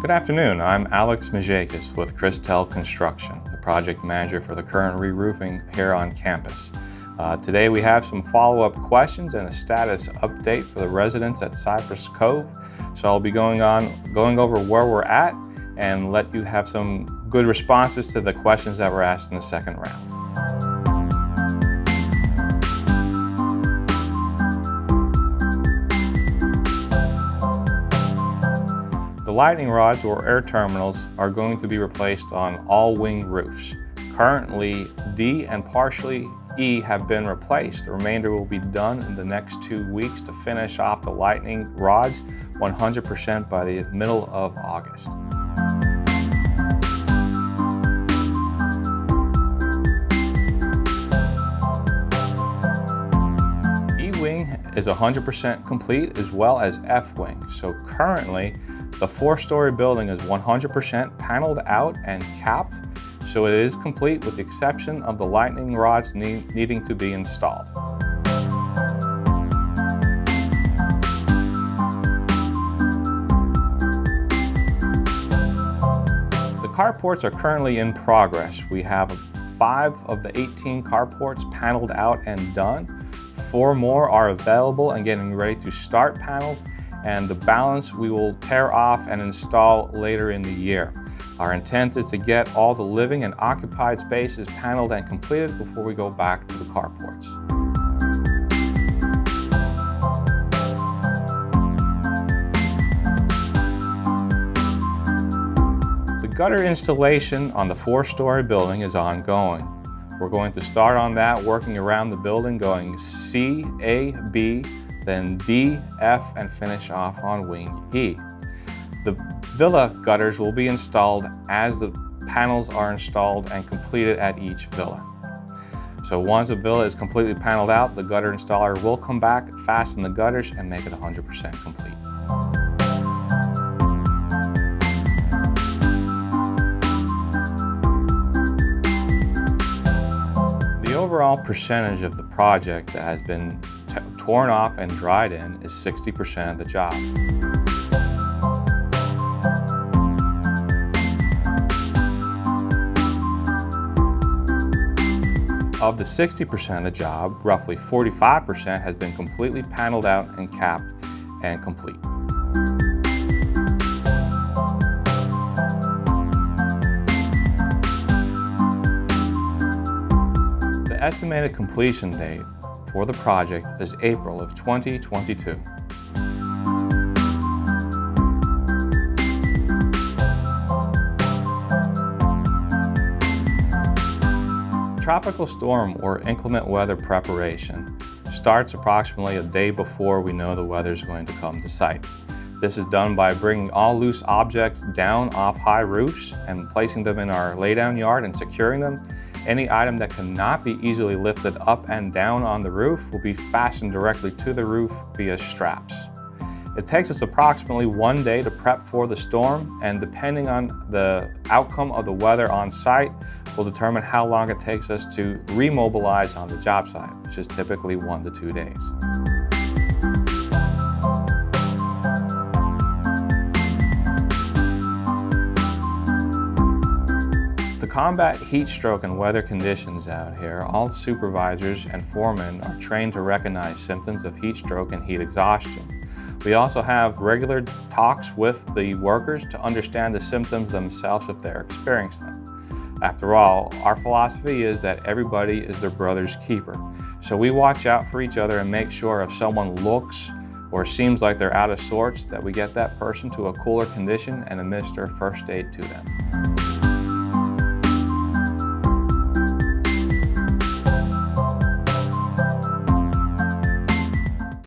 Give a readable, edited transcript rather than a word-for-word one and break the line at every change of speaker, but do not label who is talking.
Good afternoon, I'm Alex Maziekas with Chris-Tel Construction, the project manager for the current re-roofing here on campus. Today we have some follow-up questions and a status update for the residents at Cypress Cove. So I'll be going over where we're at and let you have some good responses to the questions that were asked in the second round. The lightning rods or air terminals are going to be replaced on all wing roofs. Currently, D and partially E have been replaced. The remainder will be done in the next 2 weeks to finish off the lightning rods 100% by the middle of August. E-wing is 100% complete, as well as F-wing. So currently, the 4-story building is 100% paneled out and capped, so it is complete with the exception of the lightning rods needing to be installed. The carports are currently in progress. We have 5 of the 18 carports paneled out and done. 4 more are available and getting ready to start panels, and the balance we will tear off and install later in the year. Our intent is to get all the living and occupied spaces paneled and completed before we go back to the carports. The gutter installation on the 4-story building is ongoing. We're going to start on that, working around the building, going C, A, B, then D, F, and finish off on wing E. The villa gutters will be installed as the panels are installed and completed at each villa. So once a villa is completely paneled out, the gutter installer will come back, fasten the gutters, and make it 100% complete. The overall percentage of the project that has been torn off and dried in is 60% of the job. Of the 60% of the job, roughly 45% has been completely paneled out and capped and complete. The estimated completion date for the project is April of 2022. Tropical storm or inclement weather preparation starts approximately a day before we know the weather is going to come to site. This is done by bringing all loose objects down off high roofs and placing them in our laydown yard and securing them. Any item that cannot be easily lifted up and down on the roof will be fastened directly to the roof via straps. It takes us approximately 1 day to prep for the storm, and depending on the outcome of the weather on site, will determine how long it takes us to remobilize on the job site, which is typically 1 to 2 days. To combat heat stroke and weather conditions out here, all the supervisors and foremen are trained to recognize symptoms of heat stroke and heat exhaustion. We also have regular talks with the workers to understand the symptoms themselves if they're experiencing them. After all, our philosophy is that everybody is their brother's keeper. So we watch out for each other and make sure if someone looks or seems like they're out of sorts, that we get that person to a cooler condition and administer first aid to them.